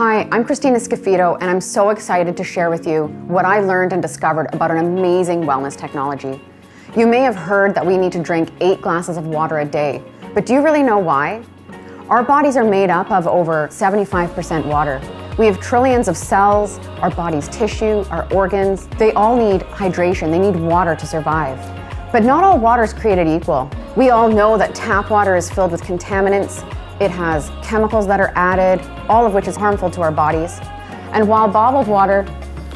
Hi, I'm Christina Scafito, and I'm so excited to share with you what I learned and discovered about an amazing wellness technology. You may have heard that we need to drink 8 glasses of water a day, but do you really know why? Our bodies are made up of over 75% water. We have trillions of cells, our body's tissue, our organs. They all need hydration, they need water to survive. But not all water is created equal. We all know that tap water is filled with contaminants. It has chemicals that are added, all of which is harmful to our bodies. And while bottled water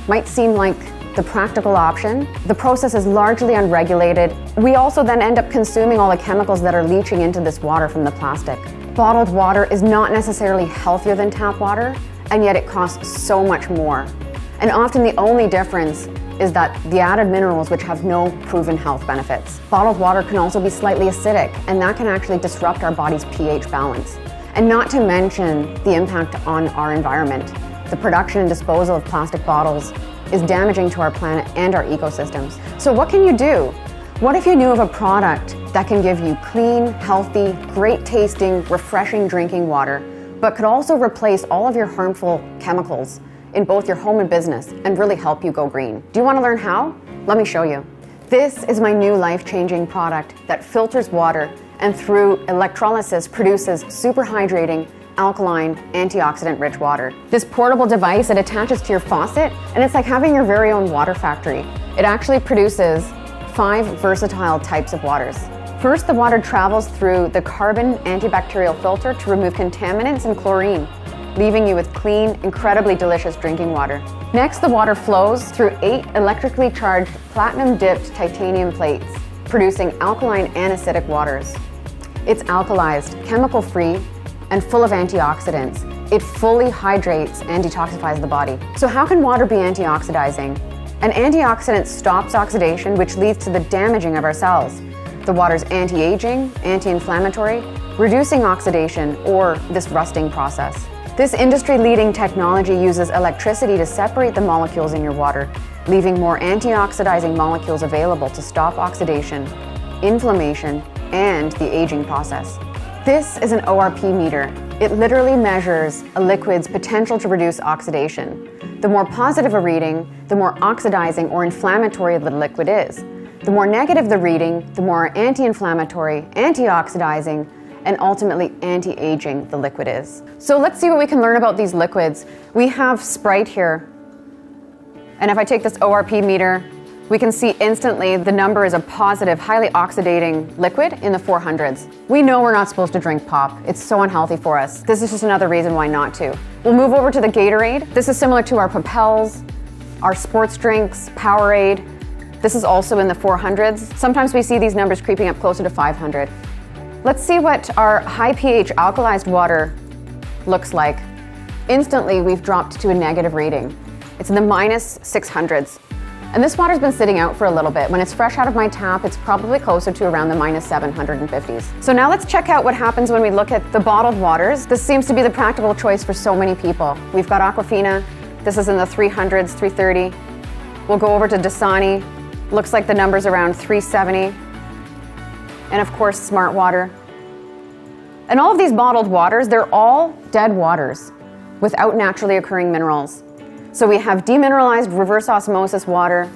might seem like the practical option, the process is largely unregulated. We also then end up consuming all the chemicals that are leaching into this water from the plastic. Bottled water is not necessarily healthier than tap water, and yet it costs so much more. And often the only difference is that the added minerals, which have no proven health benefits. Bottled water can also be slightly acidic, and that can actually disrupt our body's pH balance. And not to mention the impact on our environment. The production and disposal of plastic bottles is damaging to our planet and our ecosystems. So what can you do? What if you knew of a product that can give you clean, healthy, great tasting, refreshing drinking water, but could also replace all of your harmful chemicals in both your home and business and really help you go green? Do you want to learn how? Let me show you. This is my new life-changing product that filters water and through electrolysis produces super hydrating, alkaline, antioxidant-rich water. This portable device, it attaches to your faucet, and it's like having your very own water factory. It actually produces 5 versatile types of waters. First, the water travels through the carbon antibacterial filter to remove contaminants and chlorine, leaving you with clean, incredibly delicious drinking water. Next, the water flows through 8 electrically charged platinum-dipped titanium plates, producing alkaline and acidic waters. It's alkalized, chemical-free, and full of antioxidants. It fully hydrates and detoxifies the body. So how can water be antioxidizing? An antioxidant stops oxidation, which leads to the damaging of our cells. The water's anti-aging, anti-inflammatory, reducing oxidation or this rusting process. This industry-leading technology uses electricity to separate the molecules in your water, leaving more antioxidizing molecules available to stop oxidation, inflammation, and the aging process. This is an ORP meter. It literally measures a liquid's potential to reduce oxidation. The more positive a reading, the more oxidizing or inflammatory the liquid is. The more negative the reading, the more anti-inflammatory, antioxidizing, and ultimately anti-aging the liquid is. So let's see what we can learn about these liquids. We have Sprite here, and if I take this ORP meter, we can see instantly the number is a positive, highly oxidating liquid in the 400s. We know we're not supposed to drink pop. It's so unhealthy for us. This is just another reason why not to. We'll move over to the Gatorade. This is similar to our Propels, our sports drinks, Powerade. This is also in the 400s. Sometimes we see these numbers creeping up closer to 500. Let's see what our high pH alkalized water looks like. Instantly, we've dropped to a negative reading. It's in the minus 600s. And this water's been sitting out for a little bit. When it's fresh out of my tap, it's probably closer to around the minus 750s. So now let's check out what happens when we look at the bottled waters. This seems to be the practical choice for so many people. We've got Aquafina. This is in the 300s, 330. We'll go over to Dasani. Looks like the number's around 370. And of course, Smart Water. And all of these bottled waters, they're all dead waters without naturally occurring minerals. So we have demineralized reverse osmosis water,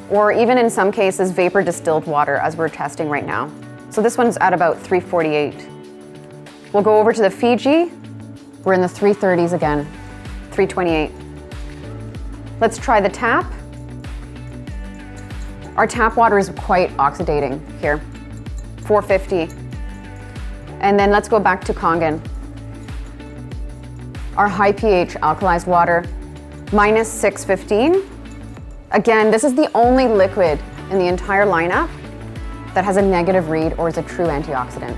or even in some cases, vapor distilled water, as we're testing right now. So this one's at about 348. We'll go over to the Fiji. We're in the 330s again, 328. Let's try the tap. Our tap water is quite oxidating here, 450. And then let's go back to Kangen. Our high pH alkalized water, minus 615. Again, this is the only liquid in the entire lineup that has a negative read or is a true antioxidant.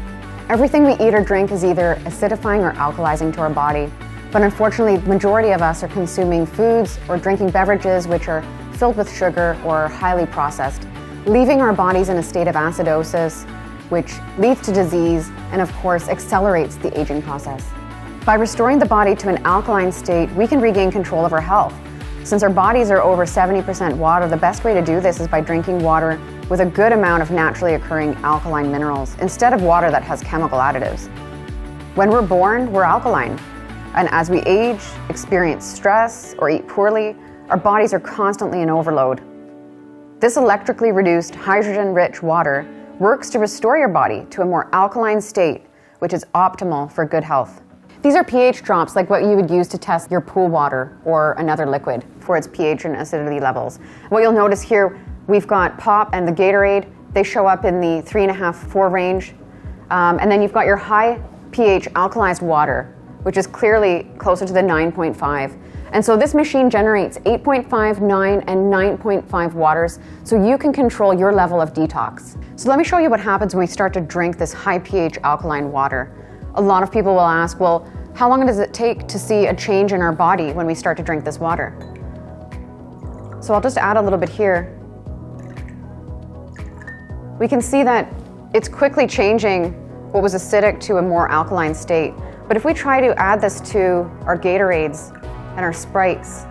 Everything we eat or drink is either acidifying or alkalizing to our body. But unfortunately, the majority of us are consuming foods or drinking beverages which are filled with sugar or highly processed, leaving our bodies in a state of acidosis, which leads to disease and of course accelerates the aging process. By restoring the body to an alkaline state, we can regain control of our health. Since our bodies are over 70% water, the best way to do this is by drinking water with a good amount of naturally occurring alkaline minerals, instead of water that has chemical additives. When we're born, we're alkaline. And as we age, experience stress, or eat poorly, our bodies are constantly in overload. This electrically reduced hydrogen-rich water works to restore your body to a more alkaline state, which is optimal for good health. These are pH drops like what you would use to test your pool water or another liquid for its pH and acidity levels. What you'll notice here, we've got Pop and the Gatorade. They show up in the 3.5, 4 range. And then you've got your high pH alkalized water, which is clearly closer to the 9.5. And so this machine generates 8.5, 9, and 9.5 waters, so you can control your level of detox. So let me show you what happens when we start to drink this high pH alkaline water. A lot of people will ask, well, how long does it take to see a change in our body when we start to drink this water? So I'll just add a little bit here. We can see that it's quickly changing what was acidic to a more alkaline state. But if we try to add this to our Gatorades and our Sprites,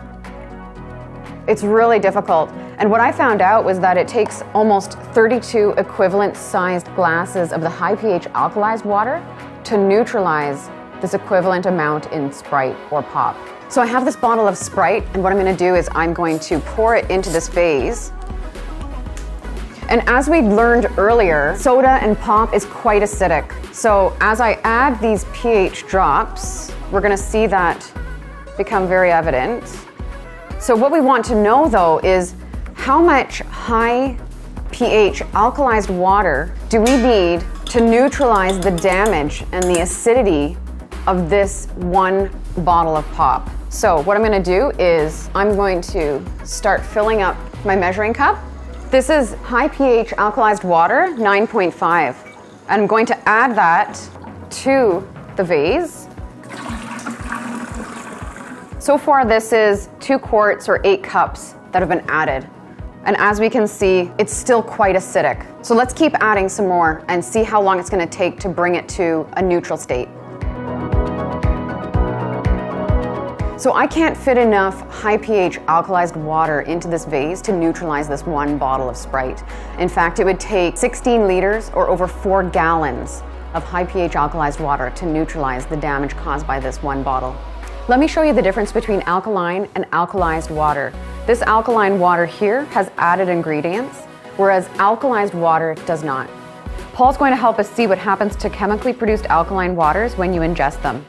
it's really difficult. And what I found out was that it takes almost 32 equivalent sized glasses of the high pH alkalized water to neutralize this equivalent amount in Sprite or Pop. So I have this bottle of Sprite, and what I'm going to do is I'm going to pour it into this vase. And as we learned earlier, soda and Pop is quite acidic. So as I add these pH drops, we're going to see that become very evident. So what we want to know though is how much high pH alkalized water do we need to neutralize the damage and the acidity of this one bottle of Pop. So what I'm going to do is I'm going to start filling up my measuring cup. This is high pH alkalized water, 9.5. I'm going to add that to the vase. So far this is 2 quarts or 8 cups that have been added. And as we can see, it's still quite acidic. So let's keep adding some more and see how long it's going to take to bring it to a neutral state. So I can't fit enough high pH alkalized water into this vase to neutralize this one bottle of Sprite. In fact, it would take 16 liters or over 4 gallons of high pH alkalized water to neutralize the damage caused by this one bottle. Let me show you the difference between alkaline and alkalized water. This alkaline water here has added ingredients, whereas alkalized water does not. Paul's going to help us see what happens to chemically produced alkaline waters when you ingest them.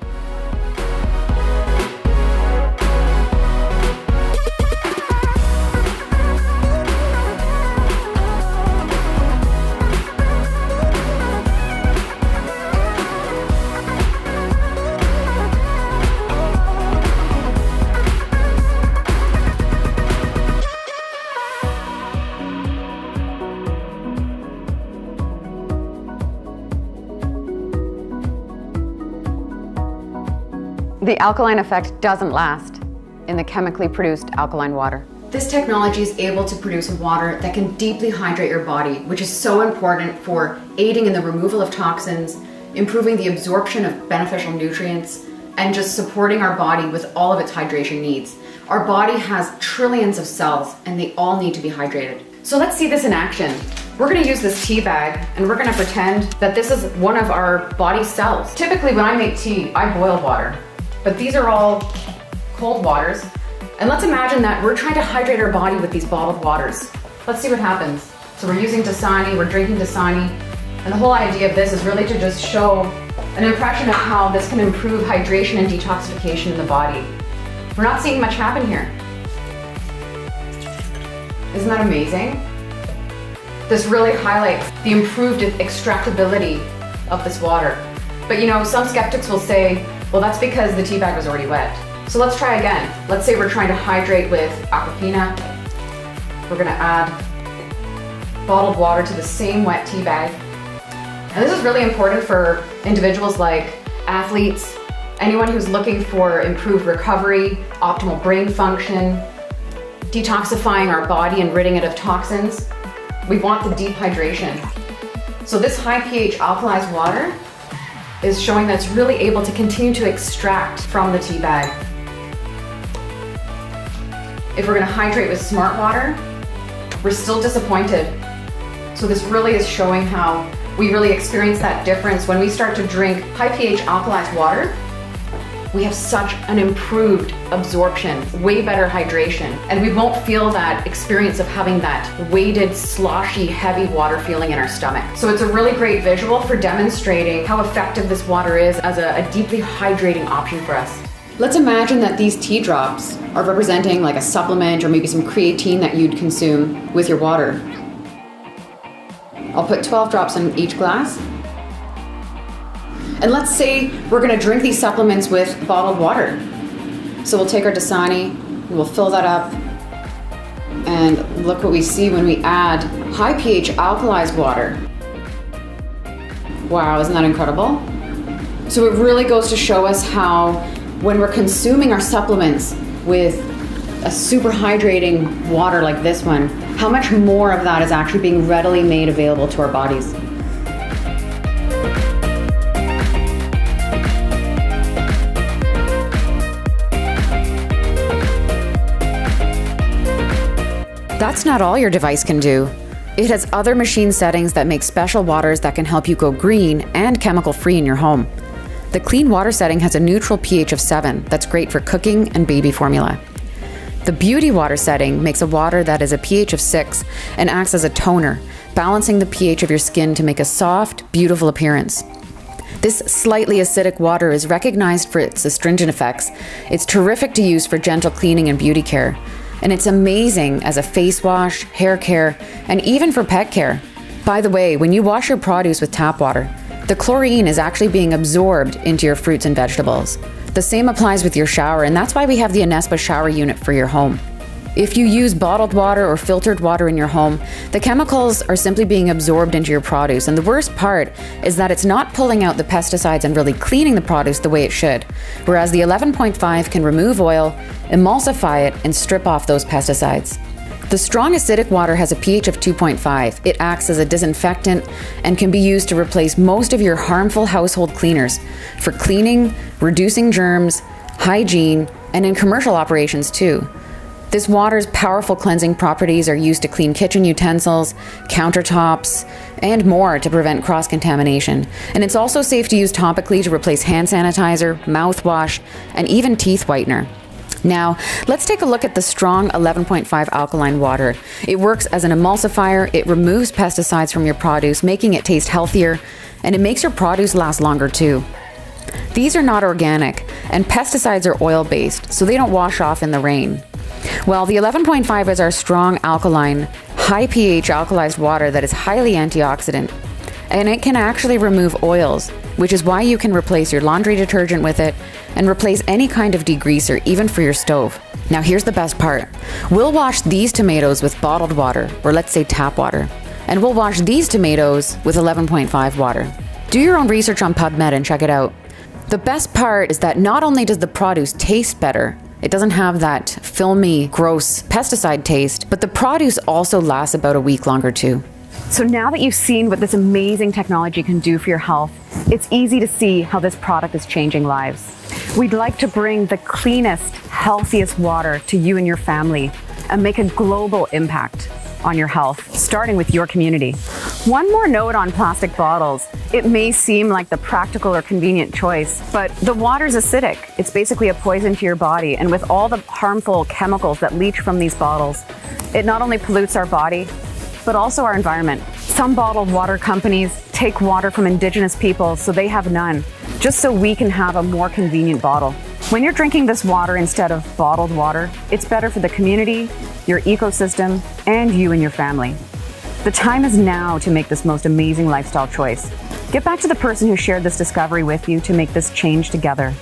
The alkaline effect doesn't last in the chemically produced alkaline water. This technology is able to produce water that can deeply hydrate your body, which is so important for aiding in the removal of toxins, improving the absorption of beneficial nutrients, and just supporting our body with all of its hydration needs. Our body has trillions of cells and they all need to be hydrated. So let's see this in action. We're going to use this tea bag and we're going to pretend that this is one of our body's cells. Typically when I make tea, I boil water. But these are all cold waters. And let's imagine that we're trying to hydrate our body with these bottled waters. Let's see what happens. So we're using Dasani, we're drinking Dasani. And the whole idea of this is really to just show an impression of how this can improve hydration and detoxification in the body. We're not seeing much happen here. Isn't that amazing? This really highlights the improved extractability of this water. But you know, some skeptics will say, well, that's because the tea bag was already wet. So let's try again. Let's say we're trying to hydrate with Aquafina. We're gonna add bottled water to the same wet tea bag. And this is really important for individuals like athletes, anyone who's looking for improved recovery, optimal brain function, detoxifying our body and ridding it of toxins. We want the deep hydration. So this high pH alkalized water is showing that it's really able to continue to extract from the tea bag. If we're going to hydrate with smart water, we're still disappointed. So this really is showing how we really experience that difference when we start to drink high pH alkalized water. we have such an improved absorption, way better hydration, and we won't feel that experience of having that weighted, sloshy, heavy water feeling in our stomach. So it's a really great visual for demonstrating how effective this water is as a deeply hydrating option for us. Let's imagine that these tea drops are representing like a supplement or maybe some creatine that you'd consume with your water. I'll put 12 drops in each glass. And let's say we're gonna drink these supplements with bottled water. So we'll take our Dasani, we'll fill that up, and look what we see when we add high pH alkalized water. Wow, isn't that incredible? So it really goes to show us how when we're consuming our supplements with a super hydrating water like this one, how much more of that is actually being readily made available to our bodies. That's not all your device can do. It has other machine settings that make special waters that can help you go green and chemical-free in your home. The clean water setting has a neutral pH of 7 that's great for cooking and baby formula. The beauty water setting makes a water that is a pH of 6 and acts as a toner, balancing the pH of your skin to make a soft, beautiful appearance. This slightly acidic water is recognized for its astringent effects. It's terrific to use for gentle cleaning and beauty care. And it's amazing as a face wash, hair care, and even for pet care. By the way, when you wash your produce with tap water, the chlorine is actually being absorbed into your fruits and vegetables. The same applies with your shower, and that's why we have the Anespa shower unit for your home. If you use bottled water or filtered water in your home, the chemicals are simply being absorbed into your produce, and the worst part is that it's not pulling out the pesticides and really cleaning the produce the way it should, whereas the 11.5 can remove oil, emulsify it, and strip off those pesticides. The strong acidic water has a pH of 2.5. It acts as a disinfectant and can be used to replace most of your harmful household cleaners for cleaning, reducing germs, hygiene, and in commercial operations too. This water's powerful cleansing properties are used to clean kitchen utensils, countertops, and more to prevent cross-contamination. And it's also safe to use topically to replace hand sanitizer, mouthwash, and even teeth whitener. Now, let's take a look at the strong 11.5 alkaline water. It works as an emulsifier, it removes pesticides from your produce, making it taste healthier, and it makes your produce last longer too. These are not organic, and pesticides are oil-based, so they don't wash off in the rain. Well, the 11.5 is our strong alkaline, high pH alkalized water that is highly antioxidant, and it can actually remove oils, which is why you can replace your laundry detergent with it and replace any kind of degreaser, even for your stove. Now here's the best part. We'll wash these tomatoes with bottled water, or let's say tap water, and we'll wash these tomatoes with 11.5 water. Do your own research on PubMed and check it out. The best part is that not only does the produce taste better, it doesn't have that filmy, gross pesticide taste, but the produce also lasts about a week longer too. So now that you've seen what this amazing technology can do for your health, it's easy to see how this product is changing lives. We'd like to bring the cleanest, healthiest water to you and your family and make a global impact on your health, starting with your community. One more note on plastic bottles. It may seem like the practical or convenient choice, but the water's acidic. It's basically a poison to your body, and with all the harmful chemicals that leach from these bottles, it not only pollutes our body, but also our environment. Some bottled water companies take water from indigenous peoples so they have none, just so we can have a more convenient bottle. When you're drinking this water instead of bottled water, it's better for the community, your ecosystem, and you and your family. The time is now to make this most amazing lifestyle choice. Get back to the person who shared this discovery with you to make this change together.